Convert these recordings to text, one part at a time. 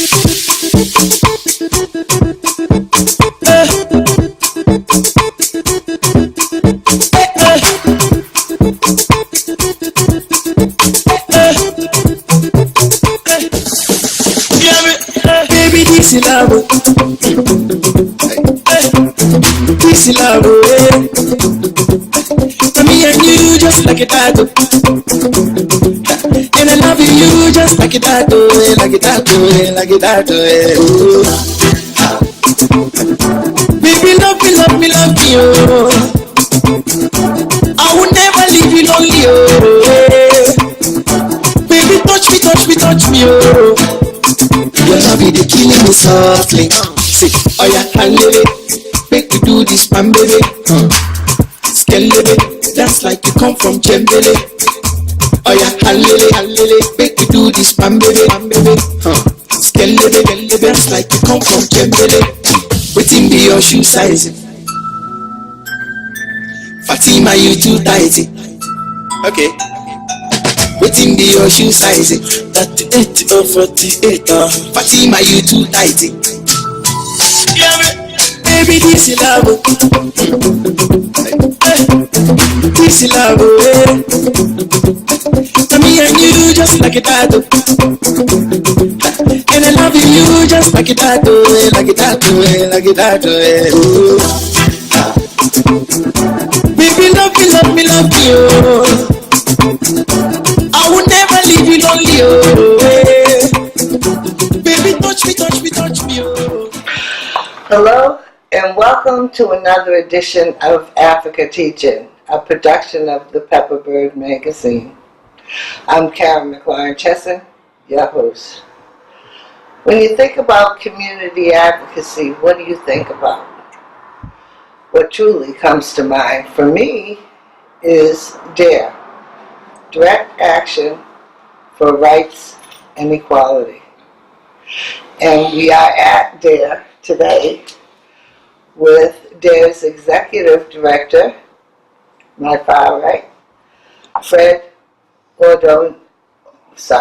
Baby, this is love. This is love. Me and you just like a tattoo. And I love you just like a tattoo, like a tattoo, like a tattoo. Baby, love me, love me, love me, oh. I will never leave you lonely, oh. Baby, touch me, touch me, touch me, oh. Your love is killing me softly. Say, oh yeah, handle it. Make you do this, man, baby. Skeleton, that's like you come from Jembele. Oh yeah, handle it. Make you do this, man, baby. Skeleton, that's like you come from Jembele. Waiting be your shoe size. Fatima, you too tight. Okay. Waiting be your shoe size. 38 or 48. Fatima, you too tight. Baby, this is love. This is love. Me and you just like a tattoo. And I love you just like a tattoo, like a tattoo, like a tattoo. Baby, love me, love me, love me, oh. I will never leave you lonely, oh. Baby, touch me, touch me, touch me, oh. Hello, and welcome to another edition of Africa Teaching, a production of the Pepperbird magazine. I'm Karen McLaurin-Chesson, your host. When you think about community advocacy, what do you think about? What truly comes to mind for me is D.A.R.E, Direct Action for Rights and Equality. And we are at D.A.R.E today with D.A.R.E's Executive Director, my far right, Fred Ordonez,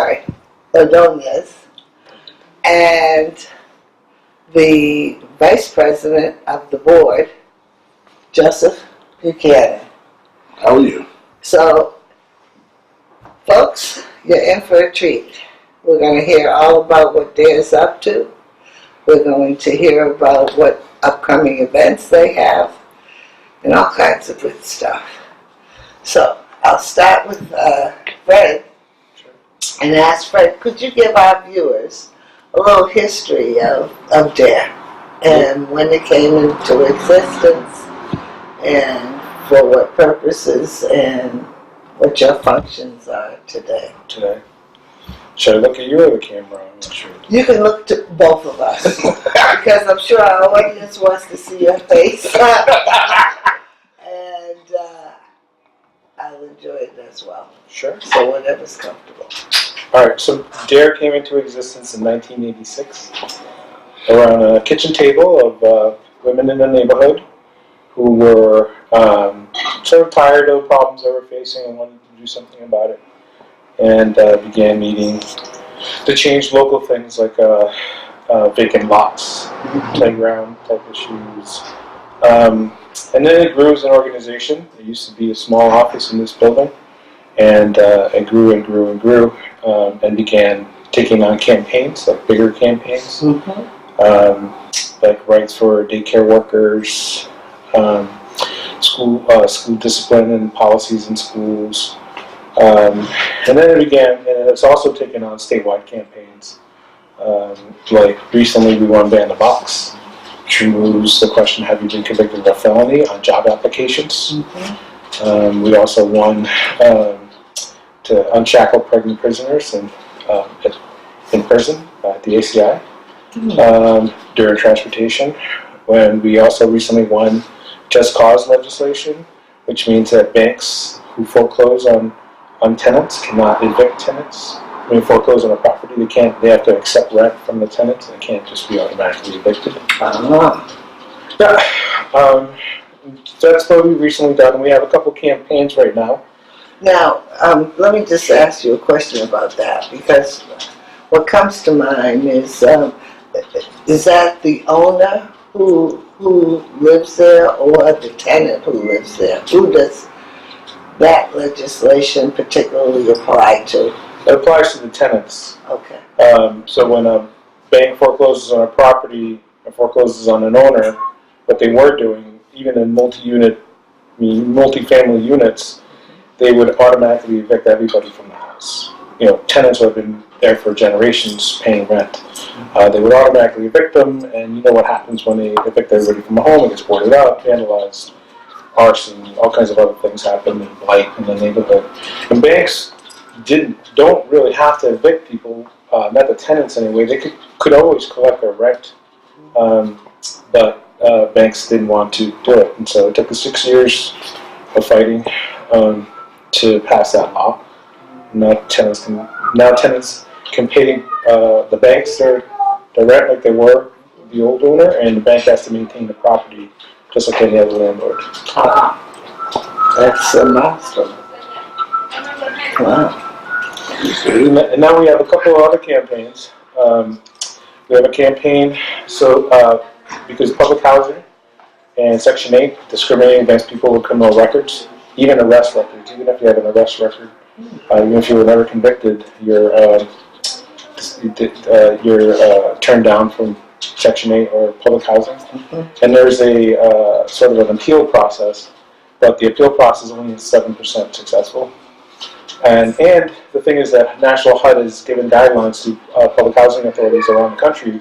and the Vice President of the Board, Joseph Buchanan. How are you? So, folks, you're in for a treat. We're going to hear all about what D.A.R.E's up to. We're going to hear about what upcoming events they have and all kinds of good stuff. So, I'll start with Fred and ask Fred, could you give our viewers a little history of D.A.R.E and when it came into existence and for what purposes and what your functions are today? Should I look at you or the camera? I'm not sure. You can look to both of us because I'm sure our audience wants to see your face. And I'll enjoy it as well. Sure. So whatever's comfortable. All right, so D.A.R.E came into existence in 1986 around a kitchen table of women in the neighborhood who were sort of tired of problems they were facing and wanted to do something about it. And began meeting to change local things like vacant lots, playground type issues. And then it grew as an organization. It used to be a small office in this building, and it grew and grew and grew, and began taking on campaigns, like bigger campaigns, like rights for daycare workers, school discipline and policies in schools. And then it began, and it's also taken on statewide campaigns. Like recently we won Ban the Box, which removes the question, have you been convicted of a felony on job applications? We also won to unshackle pregnant prisoners in prison, the ACI, during transportation. When we also recently won Just Cause legislation, which means that banks who foreclose on tenants cannot evict tenants. When you foreclose on a property, they have to accept rent from the tenants. They can't just be automatically evicted. That's what we've recently done. We have a couple campaigns right now. Now, let me just ask you a question about that, because what comes to mind is that the owner who lives there or the tenant who lives there? Who does that legislation particularly apply to? It applies to the tenants. Okay. So when a bank forecloses on a property or forecloses on an owner, what they were doing, even in multi-family units, they would automatically evict everybody from the house. Tenants who have been there for generations paying rent. They would automatically evict them, and you know what happens when they evict everybody from the home. It gets boarded up, vandalized, arson, all kinds of other things happen, and blight in the neighborhood. And banks don't really have to evict people, not the tenants anyway. They could always collect their rent, but banks didn't want to do it, and so it took us 6 years of fighting to pass that law. Now tenants can pay the banks their rent like they were the old owner, and the bank has to maintain the property just like any other landlord. That's a milestone. Wow. And now we have a couple of other campaigns. We have a campaign because public housing and Section 8 discriminating against people with criminal records, even arrest records. Even if you have an arrest record, even if you were never convicted, you're turned down from Section 8 or public housing. And there's a sort of an appeal process, but the appeal process is only 7% successful. And the thing is that National HUD has given guidelines to public housing authorities around the country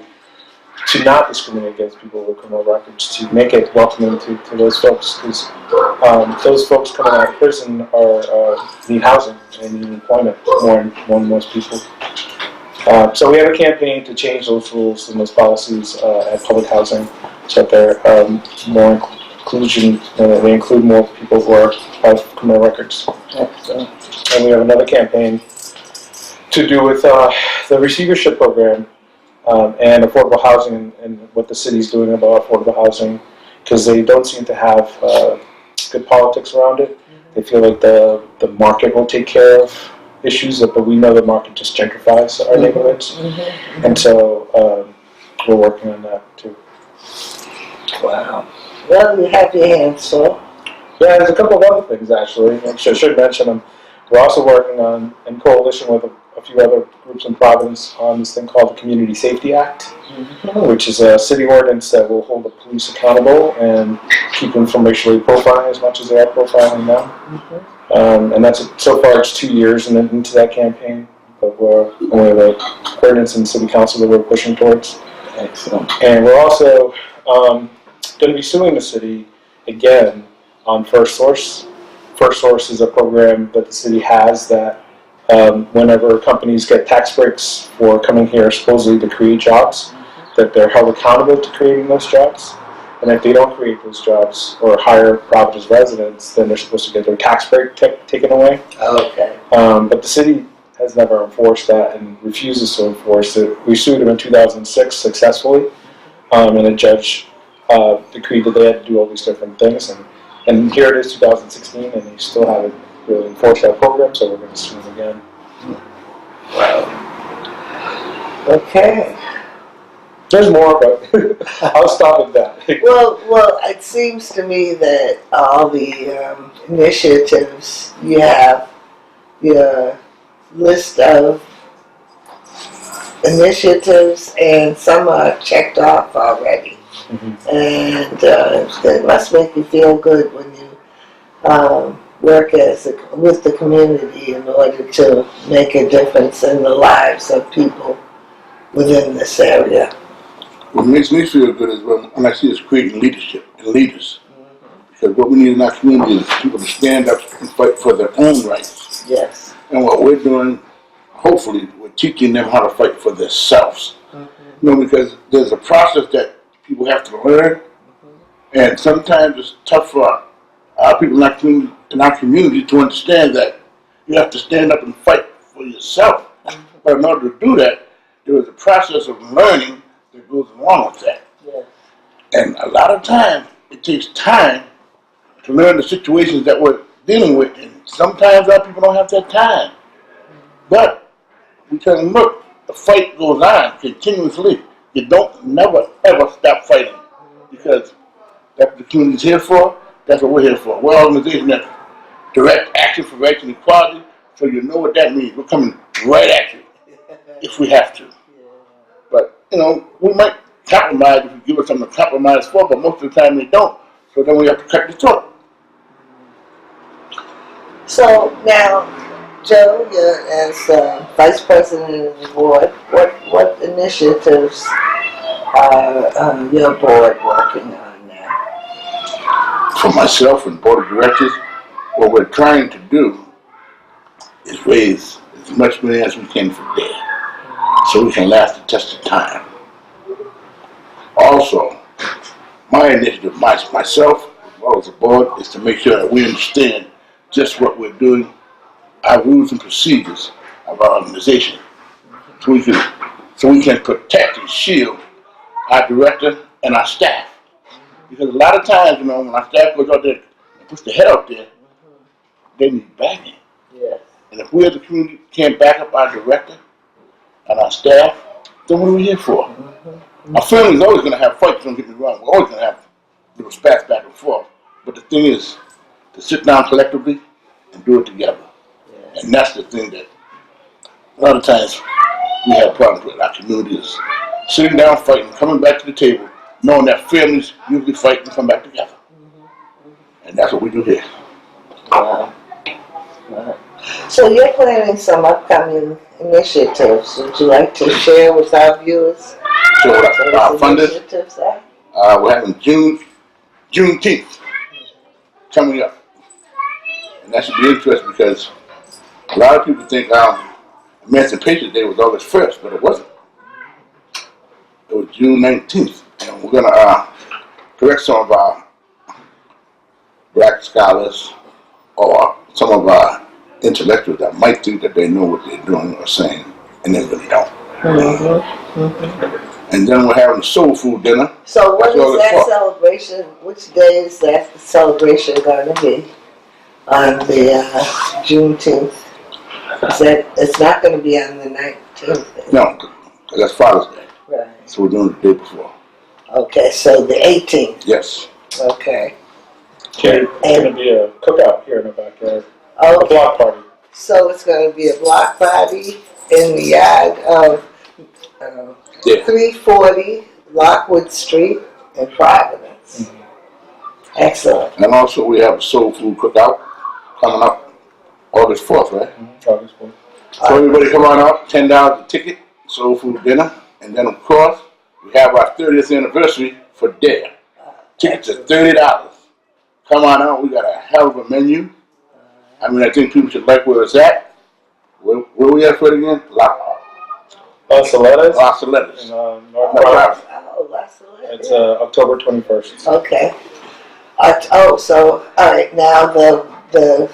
to not discriminate against people with criminal records, to make it welcoming to those folks, because those folks coming out of prison need housing and need employment more than most people. So we have a campaign to change those rules and those policies at public housing so that they're more inclusion, they include more people who have criminal records. And we have another campaign to do with the receivership program and affordable housing and what the city's doing about affordable housing, because they don't seem to have good politics around it. They feel like the market will take care of issues, but we know the market just gentrifies our neighborhoods. And so we're working on that too. Wow. Well, you have your hands full. Yeah, there's a couple of other things actually. I should mention them. We're also working on, in coalition with a few other groups in Providence, on this thing called the Community Safety Act, which is a city ordinance that will hold the police accountable and keep them from racially profiling as much as they are profiling now. And that's so far it's 2 years into that campaign, but we have an ordinance in City Council that we're pushing towards. Excellent. And we're also going to be suing the city again on First Source. First Source is a program that the city has that whenever companies get tax breaks for coming here supposedly to create jobs, that they're held accountable to creating those jobs. And if they don't create those jobs or hire Providence residents, then they're supposed to get their tax break taken away. Okay. But the city has never enforced that and refuses to enforce it. We sued them in 2006 successfully, and a judge decreed that they had to do all these different things. And here it is, 2016, and they still haven't really enforced that program, so we're going to sue them again. Wow. Okay. There's more, but I'll stop at that. Well, it seems to me that all the initiatives, you have your list of initiatives, and some are checked off already. And it must make you feel good when you work with the community in order to make a difference in the lives of people within this area. What makes me feel good is when I see us creating leadership and leaders. Because what we need in our community is people to stand up and fight for their own rights. Yes. And what we're doing, hopefully, we're teaching them how to fight for themselves. Because there's a process that people have to learn, and sometimes it's tough for our people in our community to understand that you have to stand up and fight for yourself. But in order to do that, there is a process of learning that goes along with that. Yeah. And a lot of times, it takes time to learn the situations that we're dealing with, and sometimes our people don't have that time. But we tell them, look, the fight goes on continuously. You don't never ever stop fighting because that's what the community's here for. That's what we're here for. We're an organization that direct action for rights and equality. So you know what that means. We're coming right at you if we have to. But we might compromise if you give us something to compromise for, but most of the time they don't. So then we have to cut the throat. So now, Joe, you're as Vice President of the board, what initiatives are your board working on now? For myself and board of directors, what we're trying to do is raise as much money as we can for D.A.R.E. so we can last the test of time. Also, my initiative, myself, as well as the board, is to make sure that we understand just what we're doing, our rules and procedures of our organization, so we can protect and shield our director and our staff. Because a lot of times, when our staff goes out there and puts their head out there, they need backing. Yes. And if we as a community can't back up our director and our staff, then what are we here for? Our family's always going to have fights, don't get me wrong. We're always going to have little spats back and forth. But the thing is to sit down collectively and do it together. Yes. And that's the thing that a lot of times we have problems with our community is sitting down, fighting, coming back to the table, knowing that families usually fight and come back together. And that's what we do here. Wow. Wow. So you're planning some upcoming initiatives. Would you like to share with our viewers? So our funders, initiatives are? we're having Juneteenth coming up. And that should be interesting because a lot of people think Emancipation Day was August 1st, but it wasn't. It was June 19th. And we're going to correct some of our black scholars or some of our intellectuals that might think that they know what they're doing or saying, and they really don't. And then we're having a soul food dinner. So what is that celebration? Which day is that celebration going to be? On the Juneteenth? It's not going to be on the 19th. No, because that's Father's Day. Right. So we're doing it the day before. Okay, so the 18th. Yes. Okay. It's going to be a cookout here in the backyard. Okay. A block party. So it's going to be a block party in the yard of 340 Lockwood Street in Providence. Excellent. And also we have a soul food cookout coming up August 4th, right? August 4th. So everybody come on out, $10 a ticket, soul food dinner. And then of course, we have our 30th anniversary for D.A.R.E. Tickets are $30. Come on out, we got a hell of a menu. I mean, I think people should like where it's at. Where we at for it again? Las Aletas. Las Aletas. In North Providence. Oh, Las Aletas. It's October 21st. Okay. So, all right, now the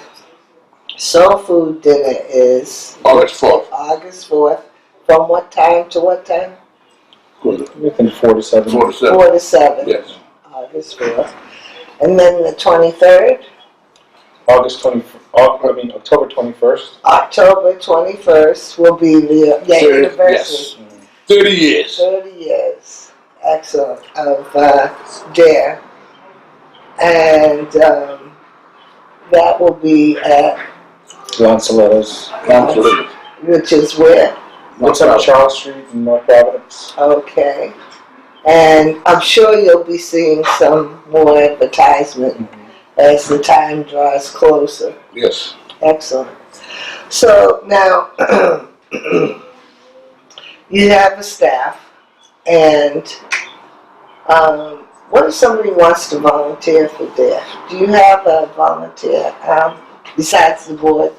soul food dinner is August 4th. August 4th. From what time to what time? Within 4 to 7. 4 to 7. 4 to 7. Yes. August 4th. And then the 23rd? October 21st. October 21st will be the anniversary. Yes. 30 years. 30 years. Excellent. Of D.A.R.E. And that will be at Las Aletas. which is where? It's on Charles Street in North Providence. Okay. And I'm sure you'll be seeing some more advertisement as the time draws closer. Yes. Excellent. So now, you have a staff, and what if somebody wants to volunteer for D.A.R.E.? Do you have a volunteer besides the board?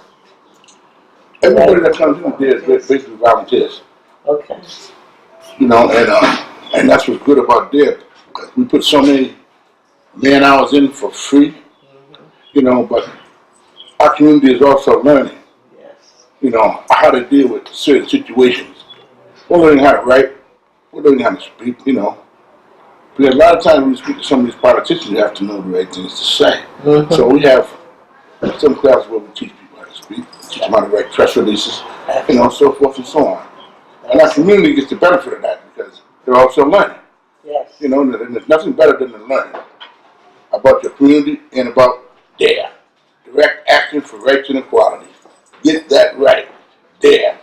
Everybody that comes in there is basically volunteers. Okay. And that's what's good about D.A.R.E. We put so many man hours in for free, but our community is also learning, how to deal with certain situations. We're learning how to write, we're learning how to speak, because a lot of times when you speak to some of these politicians, you have to know the right things to say. So we have some classes where we teach people how to speak, teach them how to write press releases, so forth and so on. And our community gets the benefit of that because they're also learning. Yes. You know, and there's nothing better than to learn about your community and about D.A.R.E. Direct Action for Rights and Equality. Get that right. D.A.R.E.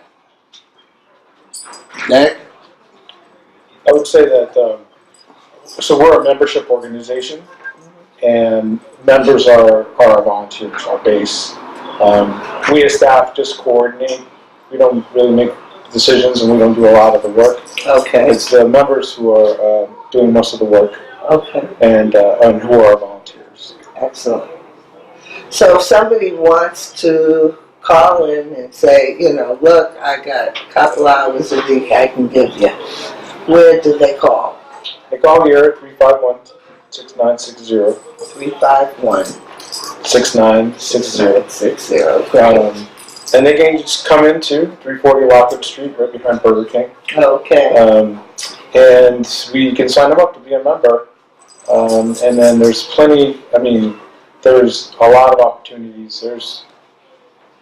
Next. I would say that, so we're a membership organization, and members are our volunteers, our base. We as staff just coordinate. We don't really make decisions, and we don't do a lot of the work. Okay. It's the members who are doing most of the work, Okay. and who are our volunteers. Excellent. So if somebody wants to call in and say, you know, look, I got a couple hours a week I can give you, where do they call? They call here at 351-6960. 351-6960. 6960. Great. And they can just come into 340 Lockwood Street, right behind Burger King. Okay. And we can sign them up to be a member. And then there's plenty, there's a lot of opportunities. There's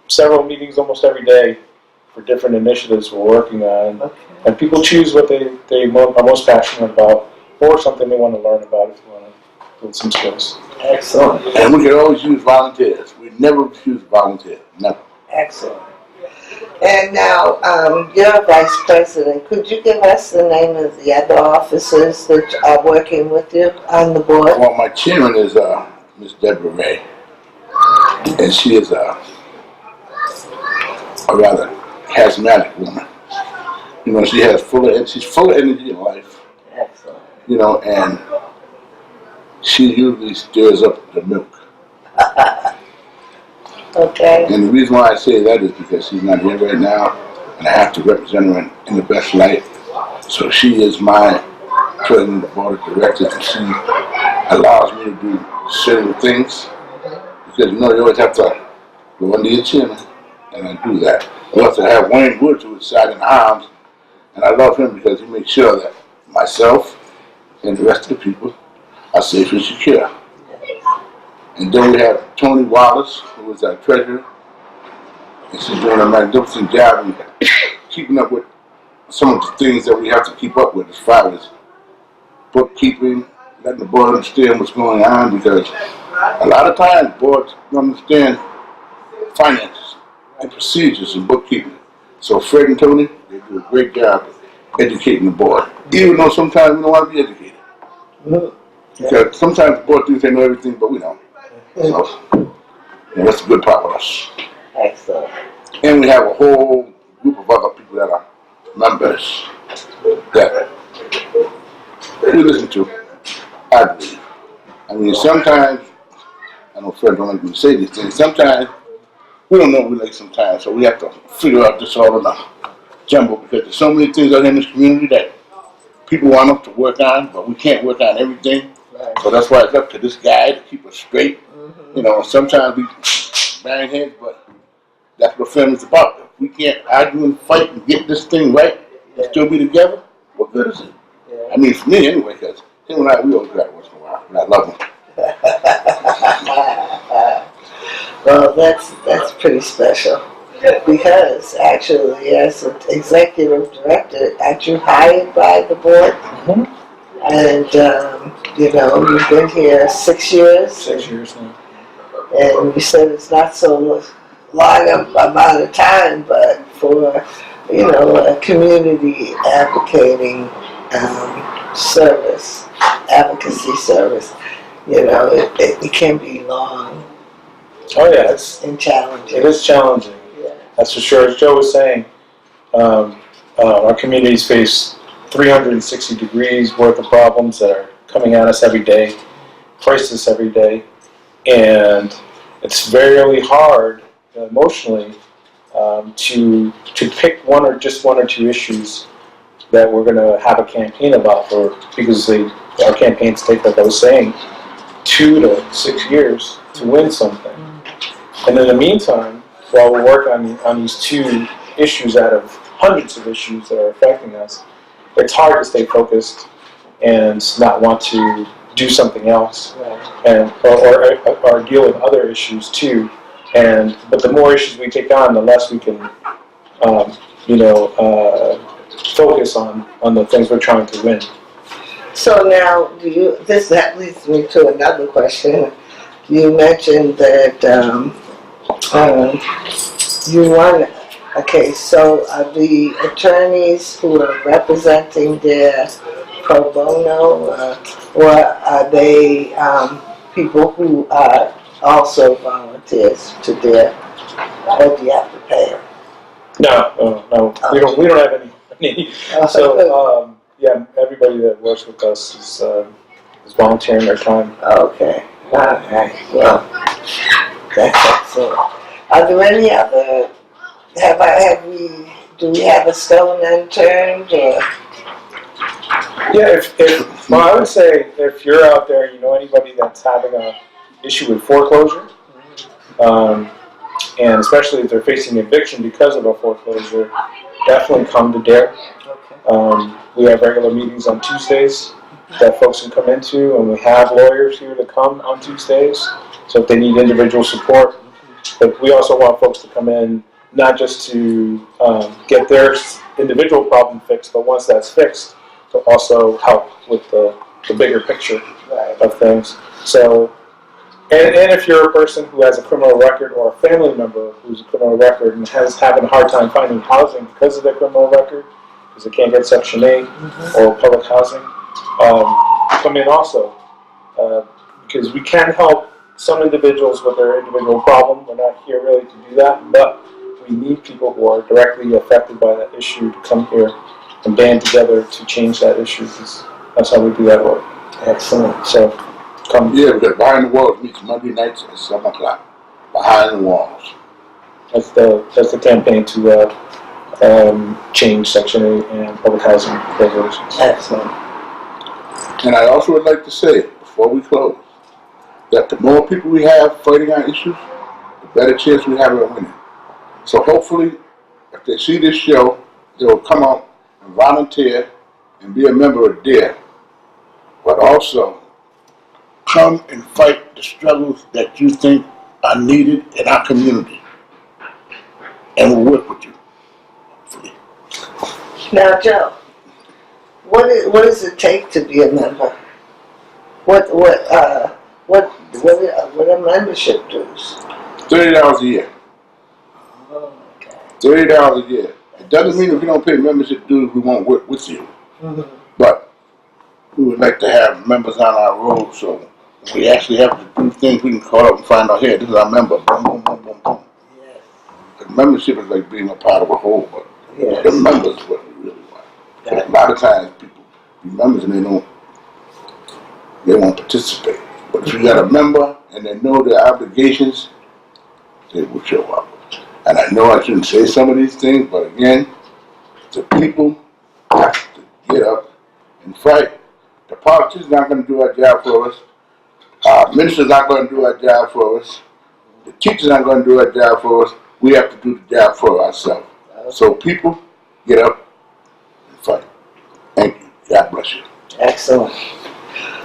several meetings almost every day for different initiatives we're working on. Okay. And people choose what they are most passionate about or something they want to learn about if you want to build some skills. Excellent. And we can always use volunteers. We never refuse volunteers. Never. Excellent. And now, you're a vice president. Could you give us the name of the other officers that are working with you on the board? Well, my chairman is Miss D.A.R.E. And she is a rather charismatic woman. You know, she's full of energy in life. Excellent. You know, and she usually stirs up the milk. Okay. And the reason why I say that is because she's not here right now, and I have to represent her in the best light. So she is my president of the board of directors, and she allows me to do certain things. Because, you know, you always have to go under your chin, and I do that. We also have Wayne Woods, who is silent arms, and I love him because he makes sure that myself and the rest of the people are safe and secure. And then we have Tony Wallace, who is our treasurer, and she's doing a magnificent job in keeping up with some of the things that we have to keep up with as far as bookkeeping, letting the board understand what's going on, because a lot of times boards don't understand finances and procedures in bookkeeping. So Fred and Tony, they do a great job educating the board, even though sometimes we don't want to be educated. Because sometimes the board thinks they know everything, but we don't. So, that's a good part of us. Excellent. And we have a whole group of other people that are members that we listen to, I believe. Sometimes, I know Fred don't like me to say these things, sometimes we don't know what we like sometimes, so we have to figure out this all in a jumble, because there's so many things out in this community that people want us to work on, but we can't work on everything. Right. So that's why it's up to this guy to keep us straight. You know, sometimes we bang heads, but that's what family's about. If we can't argue and fight and get this thing right and still be together, what good is it? Yeah. For me anyway, because him and I, we always got once in a while, and I love him. Well, that's pretty special, because actually, as an executive director, aren't you hired by the board? Mm-hmm. And you've been here 6 years. 6 years now. And you said it's not so long amount of time, but for a community advocating service, advocacy service, it can be long. Oh yeah, and challenging. It is challenging. Yeah. That's for sure. As Joe was saying, our communities face 360 degrees worth of problems that are coming at us every day, crisis every day, and it's very hard emotionally to pick one or two issues that we're going to have a campaign about, because our campaigns take, like I was saying, 2 to 6 years to win something. And in the meantime, while we work on these 2 issues out of hundreds of issues that are affecting us, it's hard to stay focused and not want to do something else, and or deal with other issues too. But the more issues we take on, the less we can, focus on the things we're trying to win. So now, that leads me to another question. You mentioned that you won a case. So are the attorneys who are representing their pro bono, or are they people who are also volunteers to D.A.R.E, or do you have to pay them? No. We don't have any. So yeah, everybody that works with us is volunteering their time. Okay. Okay. Well, that's excellent. Are there any other? Do we have a stone unturned, or? Yeah, well, I would say if you're out there, you know anybody that's having a issue with foreclosure, and especially if they're facing eviction because of a foreclosure, definitely come to D.A.R.E. Okay. We have regular meetings on Tuesdays that folks can come into, and we have lawyers here to come on Tuesdays, so if they need individual support. But we also want folks to come in, not just to get their individual problem fixed, but once that's fixed, to also help with the bigger picture of things. So, and if you're a person who has a criminal record, or a family member who's a criminal record and having a hard time finding housing because of their criminal record, because they can't get Section 8 or public housing, come in also, because we can help some individuals with their individual problem. We're not here really to do that, but we need people who are directly affected by that issue to come here and band together to change that issue, because that's how we do that work. Excellent. So, come. Yeah, because Behind the Walls meets Monday nights at 7 o'clock. Behind the Walls. That's the campaign to change Section 8 and public housing regulations. Excellent. And I also would like to say, before we close, that the more people we have fighting our issues, the better chance we have of winning. So hopefully, if they see this show, they will come out and volunteer and be a member of D.A.R.E, but also come and fight the struggles that you think are needed in our community. And we'll work with you. Hopefully. Now, Joe, what does it take to be a member? What are membership dues? $30 a year. Oh, okay. $30 a year. It doesn't mean if we don't pay membership dues, we won't work with you. Mm-hmm. But we would like to have members on our road, so we actually have to do things we can call up and find out, hey, this is our member. Boom, boom, boom, boom, boom. Yes. The membership is like being a part of a whole, but Yes. the members is what we really want. A lot of times people be members and they won't participate. But if you got a member and they know their obligations, they will show up. And I know I shouldn't say some of these things, but again, the people have to get up and fight. The politicians are not going to do our job for us. Our ministers are not going to do our job for us. The teachers aren't going to do our job for us. We have to do the job for ourselves. So people, get up and fight. Thank you. God bless you. Excellent.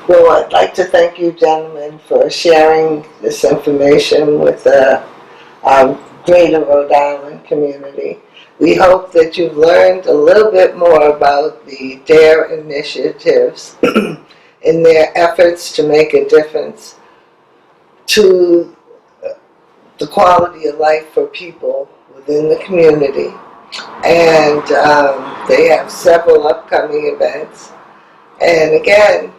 Well, I'd like to thank you, gentlemen, for sharing this information with our greater Rhode Island community. We hope that you've learned a little bit more about the D.A.R.E initiatives in their efforts to make a difference to the quality of life for people within the community. And they have several upcoming events. And again,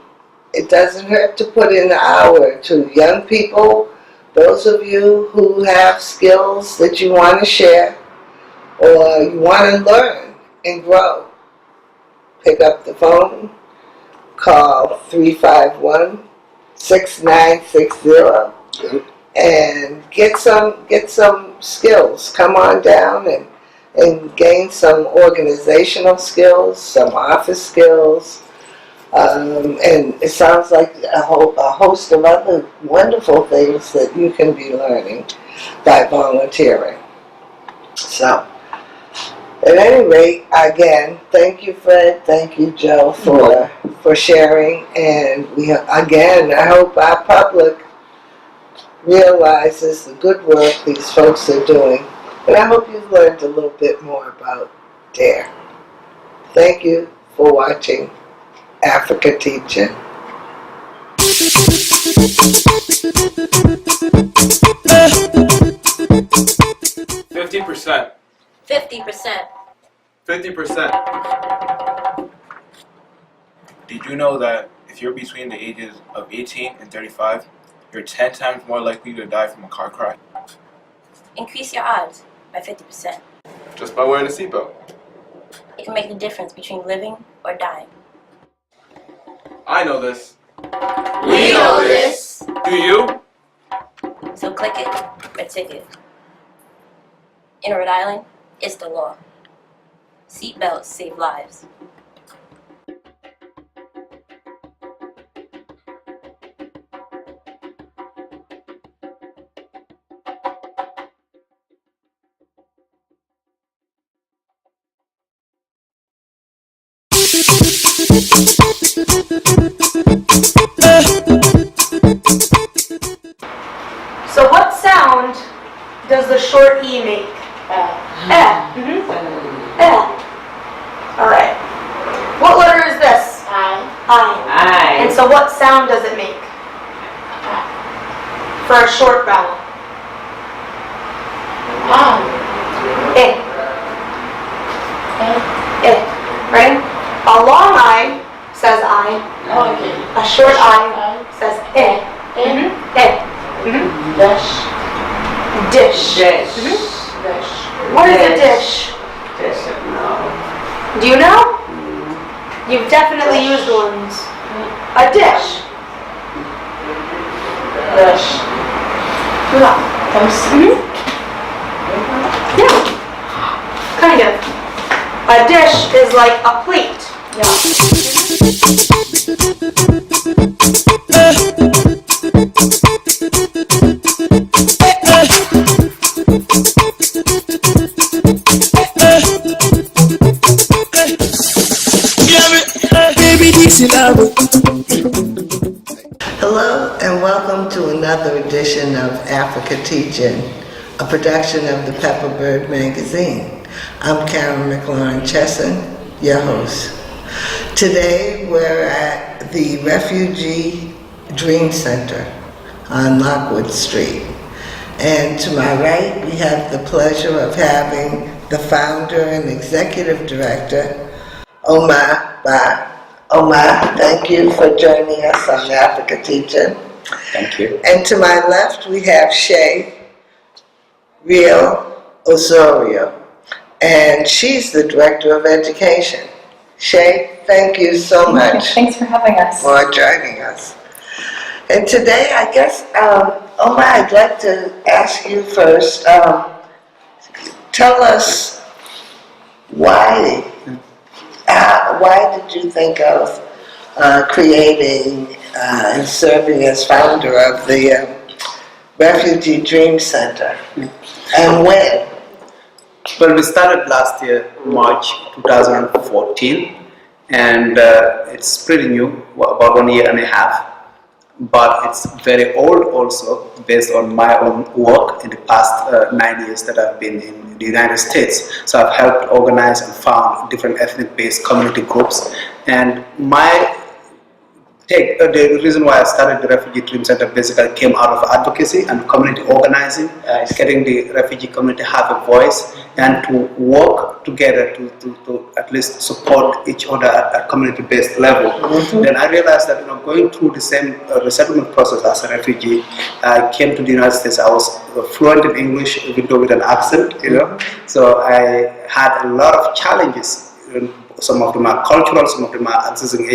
it doesn't hurt to put in an hour to young people, those of you who have skills that you want to share or you want to learn and grow. Pick up the phone, call 351-6960 and get some skills. Come on down and gain some organizational skills, some office skills. And it sounds like a host of other wonderful things that you can be learning by volunteering. So, at any rate, again, thank you, Fred, thank you, Joe, for sharing. And I hope our public realizes the good work these folks are doing. And I hope you've learned a little bit more about D.A.R.E. Thank you for watching Africa Teaching. 50%. 50%. 50%. Did you know that if you're between the ages of 18 and 35, you're 10 times more likely to die from a car crash? Increase your odds by 50%. Just by wearing a seatbelt. It can make the difference between living or dying. I know this. We know this. Do you? So click it, red ticket. In Rhode Island, it's the law. Seatbelts save lives. So what sound does the short E make? All right. What letter is this? I. And so what sound does it make? For a short vowel. I. Right? A long I says I. A short I says Dish. What is a dish? Do you know? You've definitely used ones. A dish. Yeah. Kind of. A dish is like a plate. Hello and welcome to another edition of Africa Teaching, a production of the Pepperbird magazine. I'm Karen McLaurin Chesson, your host. Today we're at the Refugee Dream Center on Lockwood Street. And to my right, we have the pleasure of having the founder and executive director, Omar Ba. Omar, thank you for joining us on Africa Teaching. Thank you. And to my left, we have Shay Real Osorio, and she's the Director of Education. Shay, thank you so much. Thanks for having us. For joining us. And today, I guess, Omar, I'd like to ask you first, tell us why did you think of creating and serving as founder of the Refugee Dream Center, and when? Well, we started last year, March 2014, and it's pretty new, about 1 year and a half, but it's very old also, based on my own work in the past 9 years that I've been in the United States. So I've helped organize and found different ethnic-based community groups, and my the reason why I started the Refugee Dream Center basically came out of advocacy and community organizing, getting the refugee community have a voice and to work together to at least support each other at a community-based level. Then I realized that going through the same resettlement process as a refugee, I came to the United States. I was fluent in English, even though with an accent, So I had a lot of challenges. Some of them are cultural, some of them are accessing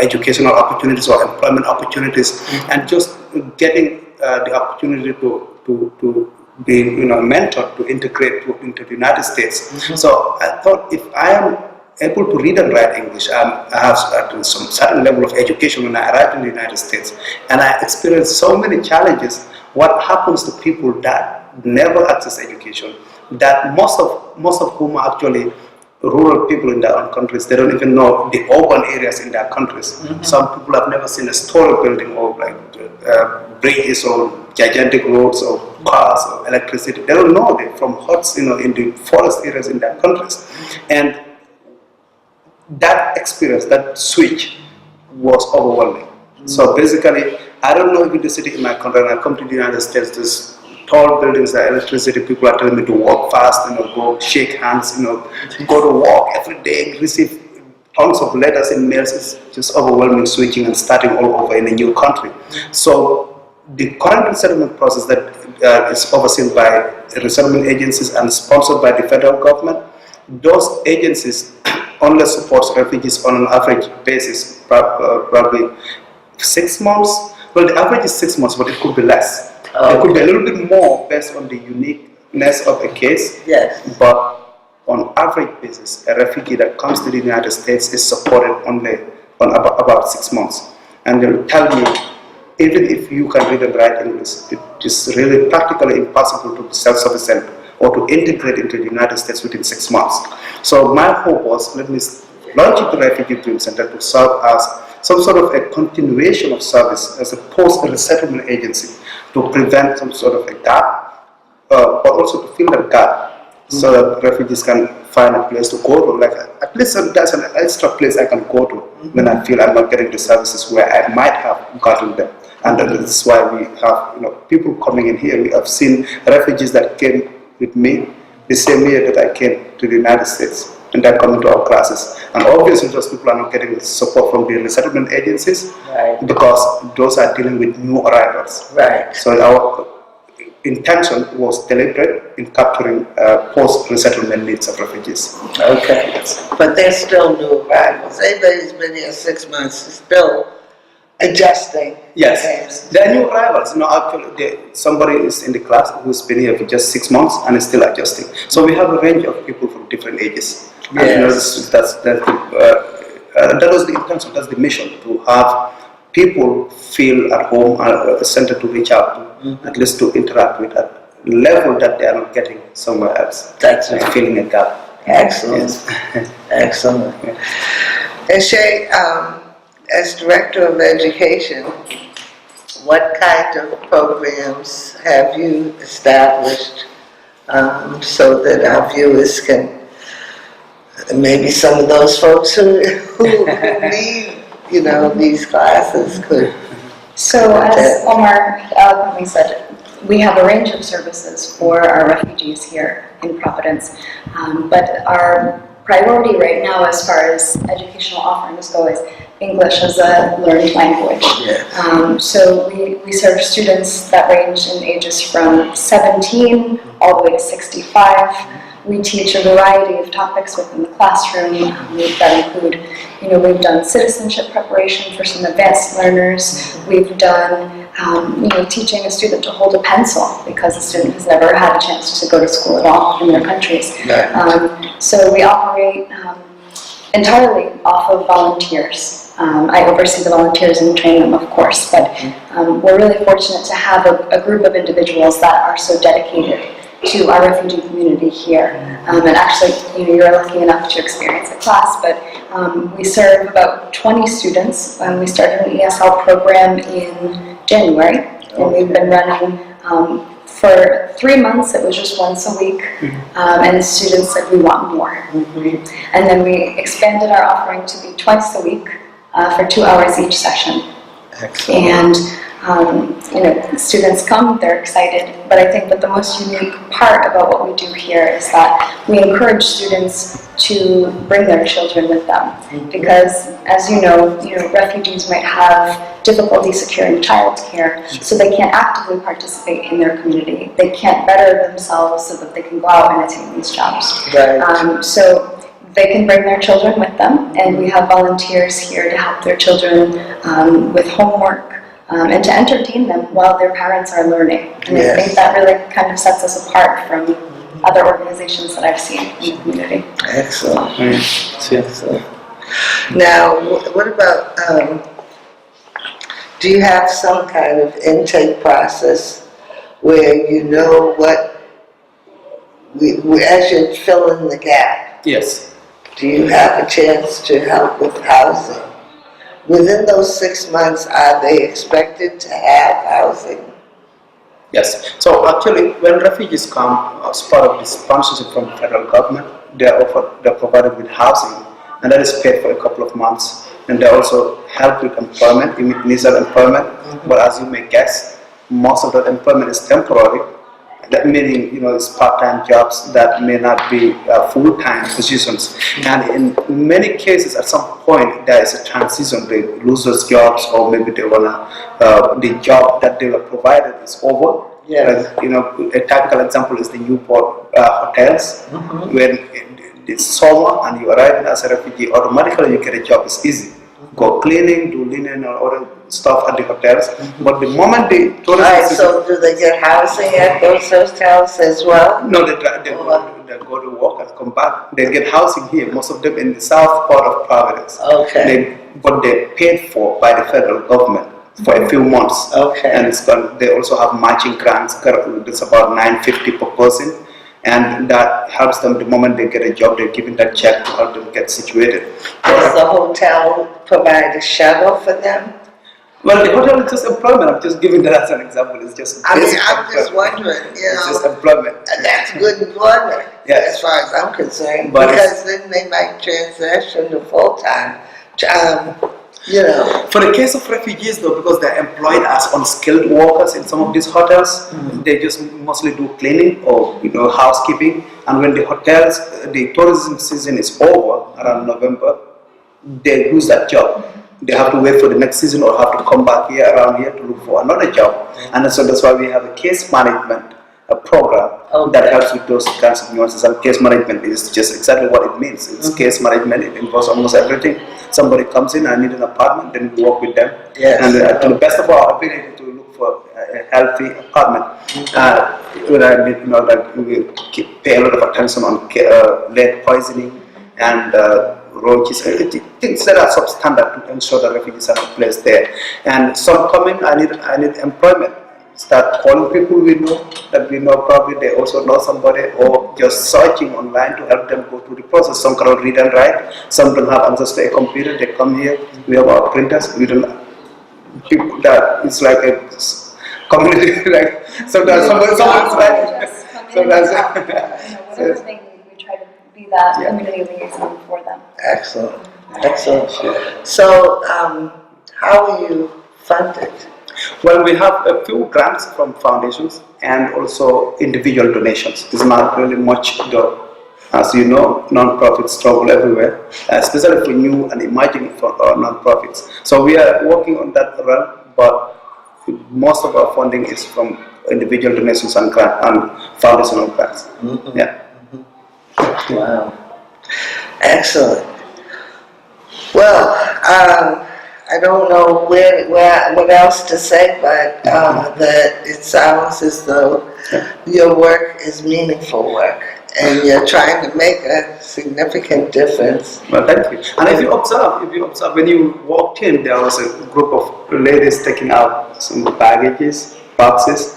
educational opportunities or employment opportunities, and just getting the opportunity to be mentored to integrate into the United States. So I thought, if I am able to read and write English, I have some certain level of education when I arrived in the United States, and I experienced so many challenges. What happens to people that never access education, that most of whom are actually rural people in their own countries? They don't even know the urban areas in their countries. Some people have never seen a story building or bridges or gigantic roads or cars or electricity. They don't know. They're from huts, in the forest areas in their countries. And that experience, that switch was overwhelming. So basically, I don't know if in the city in my country, and I come to the United States, there's tall buildings, the electricity, people are telling me to walk fast, go shake hands, go to work every day, receive tons of letters and mails. It's just overwhelming, switching and starting all over in a new country. So the current resettlement process that is overseen by resettlement agencies and sponsored by the federal government, those agencies only support refugees on an average basis, probably 6 months. Well, the average is 6 months, but it could be less. It could be a little bit more based on the uniqueness of a case. Yes. But on average basis, a refugee that comes to the United States is supported only on about 6 months. And they'll tell me, even if you can read and write English, it is really practically impossible to be self-sufficient or to integrate into the United States within 6 months. So my hope was, let me launch the Refugee Dream Center to serve as some sort of a continuation of service as a post-resettlement agency to prevent some sort of a gap, but also to fill that gap so that refugees can find a place to go to, like at least there's an extra place I can go to when I feel I'm not getting the services where I might have gotten them. And that is why we have people coming in here. We have seen refugees that came with me the same year that I came to the United States, and they're coming to our classes. And obviously those people are not getting the support from the resettlement agencies, Right. because those are dealing with new arrivals. Right. So our intention was deliberate in capturing post-resettlement needs of refugees. Okay. But they're still new arrivals. Anybody's been here 6 months is still adjusting. Yes, Okay. there are new arrivals. Actually, somebody is in the class who's been here for just 6 months and is still adjusting. So we have a range of people from different ages. Yes. And that was the intention, that's the mission, to have people feel at home and a center to reach out to, at least to interact with at a level that they are not getting somewhere else. That's right. Filling a gap. Excellent. Yes. Excellent. And Shay, as Director of Education, what kind of programs have you established so that our viewers can, maybe some of those folks who need, these classes could. So as Omar eloquently said, we have a range of services for our refugees here in Providence, but our priority right now as far as educational offerings go is English as a learned language. Yes. So we serve students that range in ages from 17 all the way to 65. We teach a variety of topics within the classroom that include, we've done citizenship preparation for some advanced learners. We've done, teaching a student to hold a pencil because a student has never had a chance to go to school at all in their countries. So we operate entirely off of volunteers. I oversee the volunteers and train them, of course, but we're really fortunate to have a group of individuals that are so dedicated to our refugee community here. And actually, you're lucky enough to experience a class, but we serve about 20 students. We started an ESL program in January, and we've been running for 3 months. It was just once a week, and the students said we want more. And then we expanded our offering to be twice a week for 2 hours each session. Excellent. And students come, they're excited, but I think that the most unique part about what we do here is that we encourage students to bring their children with them, because as you know, refugees might have difficulty securing childcare, so they can't actively participate in their community. They can't better themselves so that they can go out and attain these jobs. Right. So they can bring their children with them, and we have volunteers here to help their children with homework, and to entertain them while their parents are learning. And I think that really kind of sets us apart from other organizations that I've seen in the community. Excellent. Excellent. Now, what about, do you have some kind of intake process where what, as you're filling the gap, Yes. do you have a chance to help with housing? Within those 6 months, are they expected to have housing? Yes. So actually, when refugees come as part of the sponsorship from the federal government, they're provided with housing, and that is paid for a couple of months. And they also help with employment, initial employment. But as you may guess, most of that employment is temporary. That meaning, it's part-time jobs that may not be full-time positions. And in many cases, at some point, there is a transition. They lose those jobs, or maybe they wanna the job that they were provided is over. Yes. A typical example is the Newport hotels, when it's summer and you arrive as a refugee, automatically you get a job. It's easy. Go cleaning, do linen or other stuff at the hotels. But the moment the tourist Alright, so do they get housing at those hotels as well? no, they go to work and come back. They get housing here, most of them in the south part of Providence. Okay. But they're paid for by the federal government for a few months. Okay. And they also have matching grants. It's about $9.50 per person. And that helps them the moment they get a job, they're given that check to help them get situated. Does the hotel provide a shuttle for them? Well, the hotel is just employment. I'm just giving that as an example. It's just I'm basic just employment. wondering, It's just employment. that's good employment, Yes. as far as I'm concerned, But because then they might transition to full-time, For the case of refugees though, because they're employed as unskilled workers in some of these hotels, they just mostly do cleaning or housekeeping. And when the tourism season is over around November, they lose that job. They have to wait for the next season or have to come back around here to look for another job. And so that's why we have a case management program that helps with those kinds of nuances. And case management is just exactly what it means. It's case management. It involves almost everything. Somebody comes in, I need an apartment, then we work with them. Yes. And to the best of our ability to look for a healthy apartment. We pay a lot of attention on lead poisoning and roaches, things that are substandard to ensure that refugees are not placed there. And some come in, I need employment. Start calling people we know probably they also know somebody, or just searching online to help them go through the process. Some cannot read and write, some don't have access to a computer, they come here, we have our printers, we don't people that it's like a community, like sometimes someone's like sometimes whatever they need, we try to be that community liaison for them. Excellent. So, how are you funded? Well, we have a few grants from foundations and also individual donations. It's not really much though. As you know, non-profits struggle everywhere, especially for new and emerging non-profits. So we are working on that realm, but most of our funding is from individual donations and foundational grants. Yeah. Wow. Excellent. Well, I don't know what else to say, but that it sounds as though your work is meaningful work, and you're trying to make a significant difference. Well, thank you. And if you observe, when you walked in, there was a group of ladies taking out some boxes.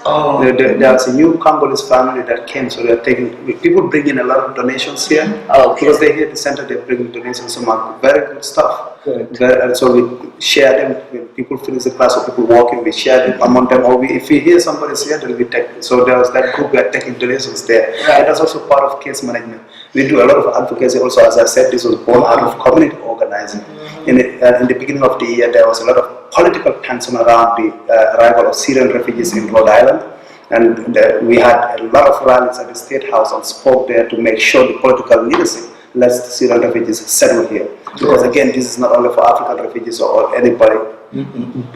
Oh. There was a new Congolese family that came, so they're people bring in a lot of donations here. Okay. Because they hear the center, they bring donations, some very good stuff. Good. And so we share them when people finish the class or people walking, we share them among them. Or if we hear somebody's here, then we take. So there was that group that taking donations there. Right. And that's also part of case management. We do a lot of advocacy also. As I said, this was born out of community organizing. In the beginning of the year, there was a lot of political tension around the arrival of Syrian refugees in Rhode Island. And we had a lot of rallies at the State House and spoke there to make sure the political leadership lets the Syrian refugees settle here. Because again, this is not only for African refugees or anybody,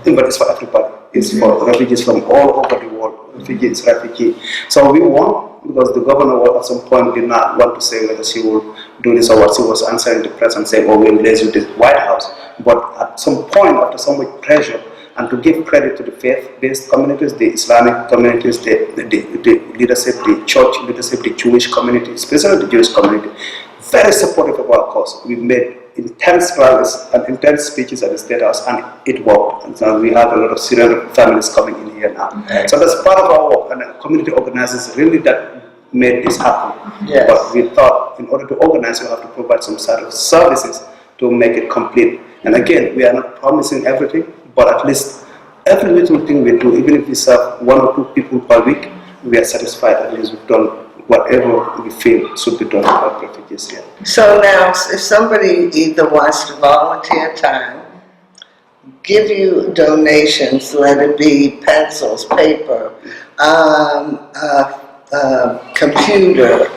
but it's for everybody. It's for refugees from all over the world. Refugee. So we won because the governor at some point did not want to say whether she will do this or what. She was answering the press and saying, we'll raise you the White House. But at some point, after so much pressure, and to give credit to the faith-based communities, the Islamic communities, the leadership, the church leadership, the Jewish community, especially the Jewish community, very supportive of our cause. We made intense rallies and intense speeches at the State House, and it worked. And so we have a lot of Syrian families coming in here now. So that's part of our work, and community organizers really that made this happen. Yes. But we thought in order to organize, we have to provide some sort of services to make it complete. And again, we are not promising everything, but at least every little thing we do, even if we serve 1 or 2 people per week, we are satisfied. At least we've done whatever we feel should be done to help refugees here. So now, if somebody either wants to volunteer time, give you donations, let it be pencils, paper, computer.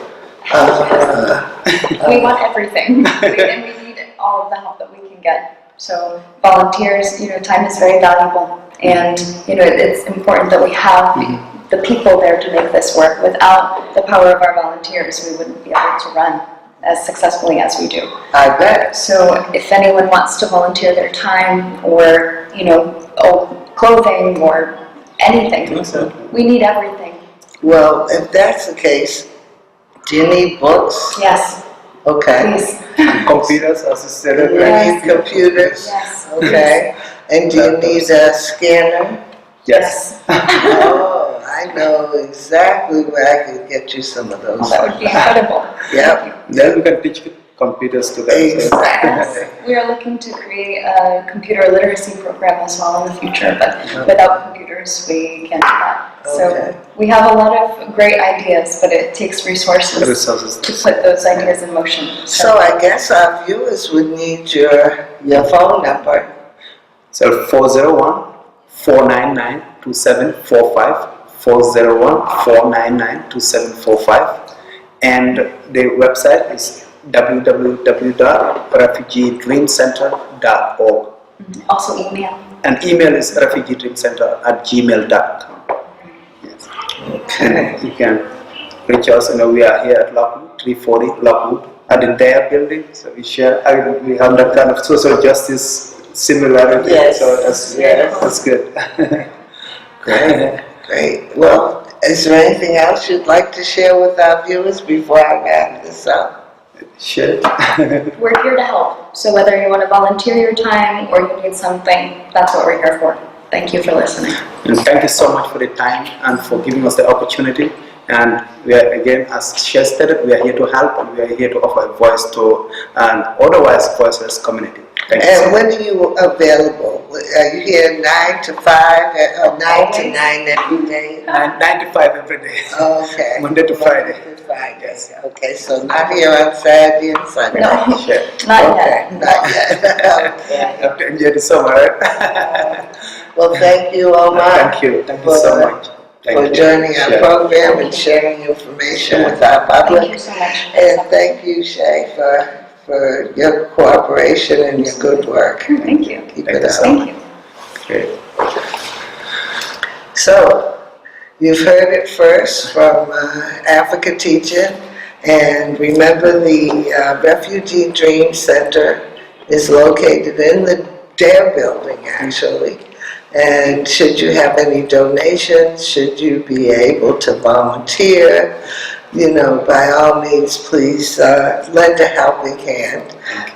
We want everything, and we need all of the help that we can get. So volunteers, time is very valuable, and it's important that we have the people there to make this work. Without the power of our volunteers, we wouldn't be able to run as successfully as we do. I bet. So if anyone wants to volunteer their time, or clothing, or anything, we need everything. Well, if that's the case, do you need books? Yes, Okay. please. Computers, as you said, You need computers? Yes. Okay. And do you need a scanner? yes. Oh, I know exactly where I could get you some of those. That would be incredible. Yep. Then we can teach computers to them. Exactly. We are looking to create a computer literacy program as well in the future, but without computers, we can't do that. Okay. So we have a lot of great ideas, but it takes resources to put those ideas in motion. So I guess our viewers would need your phone number. So 401-499-2745, 401-499-2745, and the website is www.refugeedreamcenter.org. Also email. And email is refugeedreamcenter@gmail.com. Yes. And you can reach us. We are here at Lockwood, 340 Lockwood, at the D.A.R.E building. So we share. We have that kind of social justice similarity. Yes. So that's good. Great. Great. Well, is there anything else you'd like to share with our viewers before I wrap this up? Sure. We're here to help. So whether you want to volunteer your time or you need something, that's what we're here for. Thank you for listening. And thank you so much for the time and for giving us the opportunity. And we are, again, as Cher stated, we are here to help, and we are here to offer a voice to an otherwise voiceless community. Thank you so And much. when are you available? Are you here 9 to 5, or 9 to 9 every day? 9 to 5 every day. Okay. Monday to Friday. Monday to Friday. Okay, so not here on Saturday and Sunday. No, Sure. not Okay, yet. not yet. Okay. Have to enjoy the summer, right? Well, thank you, Omar. Thank you so much. Thank For you. joining our Sure. program and sharing information with our public. Thank you so much. And thank you, Shay, for your cooperation and your good work. Thank you. Keep Thank it you up. so Thank you. Great. So, you've heard it first from Africa Teacher, and remember the Refugee Dream Center is located in the D.A.R.E building, actually. And should you have any donations, should you be able to volunteer, by all means, please lend a helping hand.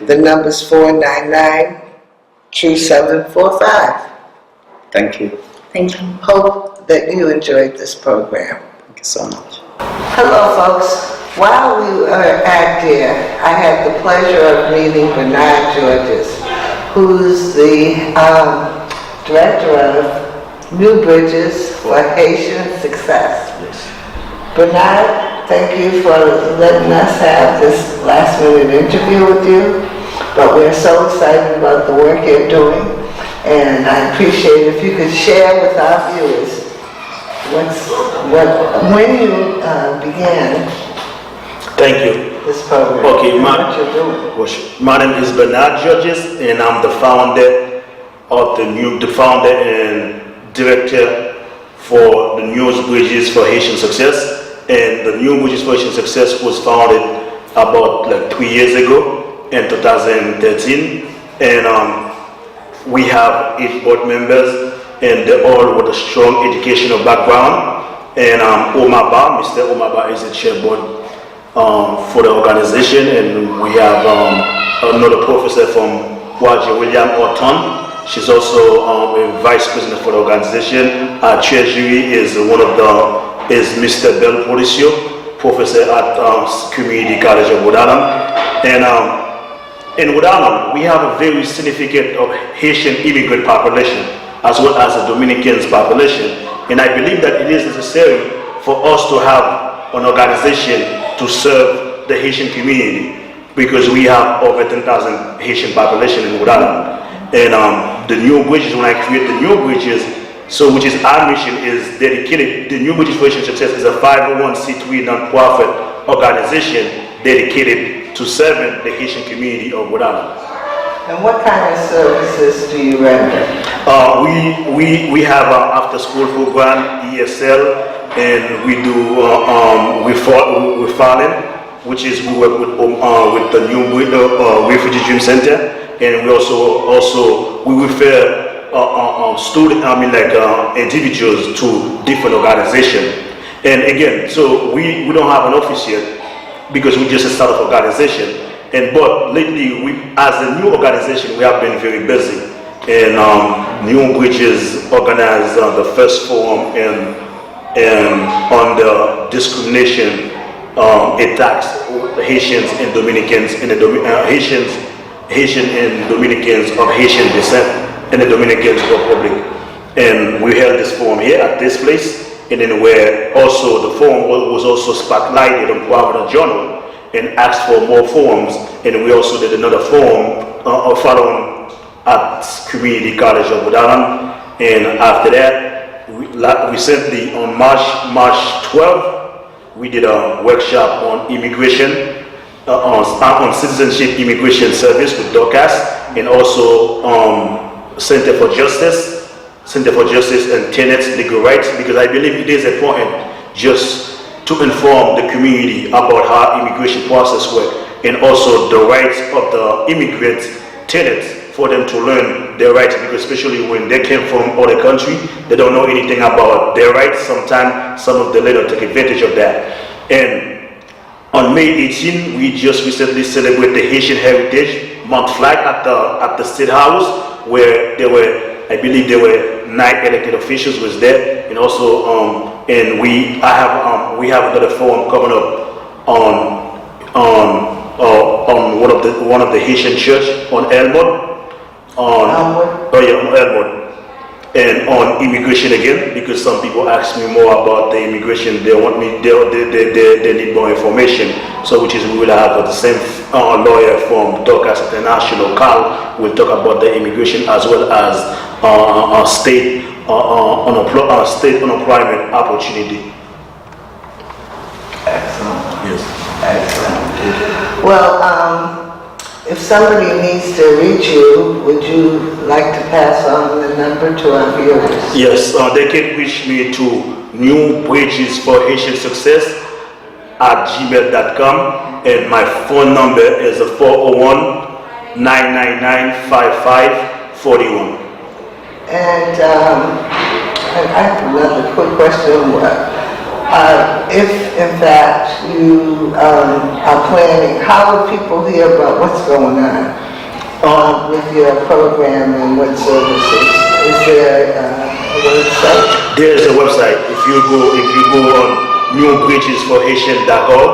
The number's 499-2745. Thank you. Thank you. Hope that you enjoyed this program. Thank you so much. Hello, folks. While we were at D.A.R.E, I had the pleasure of meeting Bernard Georges, who's the director of New Bridges for Haitian Success. Bernard, thank you for letting us have this last-minute interview with you. But we're so excited about the work you're doing, and I appreciate if you could share with our viewers when you began Thank you. this program. Okay, and what you're doing. my name is Bernard Georges, and I'm the founder and director for the New Bridges for Haitian Success. And the New Bridges for Haitian Success was founded about 3 years ago in 2013. And we have 8 board members, and they're all with a strong educational background. And Mr. Omar is the chairboard for the organization, and we have another professor from Waji William Orton. She's also a vice president for the organization. Our treasury is Mr. Bel Policio, professor at Community College of Rhode Island. And in Rhode Island, we have a very significant Haitian immigrant population, as well as a Dominican population. And I believe that it is necessary for us to have an organization to serve the Haitian community, because we have over 10,000 Haitian population in Rhode Island. And the New Bridges, when I create the New Bridges, so which is our mission, is dedicated, the New Bridges For Haitian Success is a 501c3 nonprofit organization dedicated to serving the Haitian community of Rhode Island. And what kind of services do you render? We have an after school program, ESL, and we do referral, which is we work with the new Refugee Dream Center, and we also we refer individuals to different organizations. And again, so we don't have an office yet because we just a startup organization. But lately, as a new organization, we have been very busy. And New Bridges organized the first forum on the discrimination attacks Haitians and Dominicans and Haitian and Dominicans of Haitian descent in the Dominican Republic. And we held this forum here at this place, and then where also the forum was also spotlighted on Providence Journal and asked for more forums. And we also did another forum following at Community College of Rhode Island. And after that, recently on March 12th, we did a workshop on immigration, on citizenship immigration service with D.A.R.E and also Center for Justice and Tenants Legal Rights, because I believe it is important just to inform the community about how immigration process works, and also the rights of the immigrants, tenants, for them to learn their rights, because especially when they came from other country, they don't know anything about their rights. Sometimes some of the later take advantage of that. And on May 18, we just recently celebrated the Haitian Heritage Month flag at the State House, where there were, I believe there were 9 elected officials was there, and also and we have another forum coming up on one of the Haitian church on Elmwood, on Elmwood, and on immigration again, because some people ask me more about the immigration. They want me, they need more information. So which is we will have the same lawyer from D.A.R.E International, Carl, will talk about the immigration as well as state unemployment opportunity. Excellent. Yes. Excellent. Well, if somebody needs to reach you, would you like to pass on the number to our viewers? Yes, they can reach me to New Bridges For Haitian Success at gmail.com, and my phone number is 401-999-5541. And I have another quick question. If in fact you are planning, how will people hear about what's going on with your program and what services? Is there a website? There is a website. If you go on newbridgesforhaitian.org,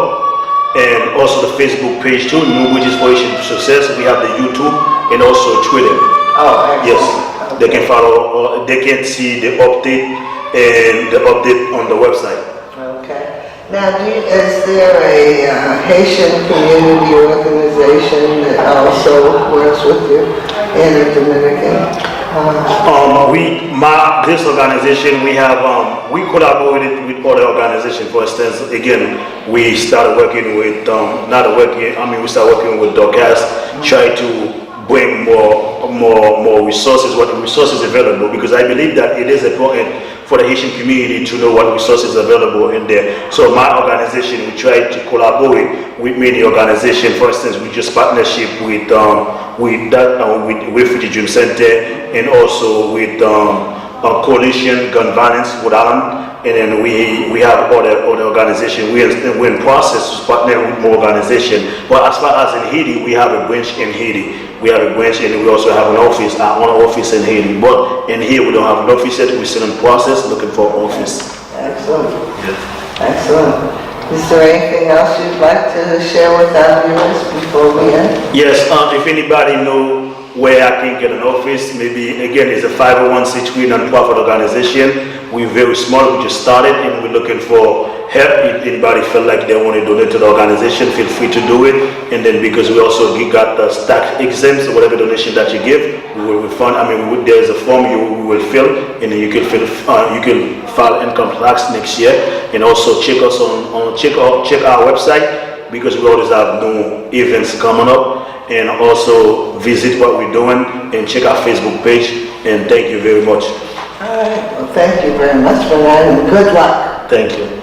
and also the Facebook page too, New Bridges For Haitian Success. We have the YouTube and also Twitter. Oh, excellent. Yes, okay. They can follow. They can see the update on the website. Okay. Now, is there a Haitian community organization that also works with you in the Dominican? This organization, we collaborated with other organizations. For instance, again, we started working with, we started working with D.A.R.E, try to bring more resources, what resources available, because I believe that it is important for the Haitian community to know what resources are available in there. So my organization, we try to collaborate with many organizations. For instance, we just partnership with Refugee Dream Center, and also with Coalition Gun Violence Rhode Island, and then we have other organizations. We're in process to partner with more organizations. But as far as in Haiti, we have a branch in Haiti. We have a branch, and we also have an office, our own office in Haiti. But in here, we don't have an office yet. We're still in process looking for an office. Excellent. Yeah. Excellent. Is there anything else you'd like to share with our viewers before we end? Yes, if anybody know where I can get an office. Maybe again, it's a 501c3 nonprofit organization. We're very small. We just started, and we're looking for help. If anybody feel like they want to donate to the organization, feel free to do it. And then because we also got the tax exempt, so whatever donation that you give, we will refund. I mean, there's a form we will fill, and then you can file income tax next year. And also check us check our website, because we always have new events coming up. And also visit what we're doing and check our Facebook page. And thank you very much. All right. Well, thank you very much for that, and good luck. Thank you.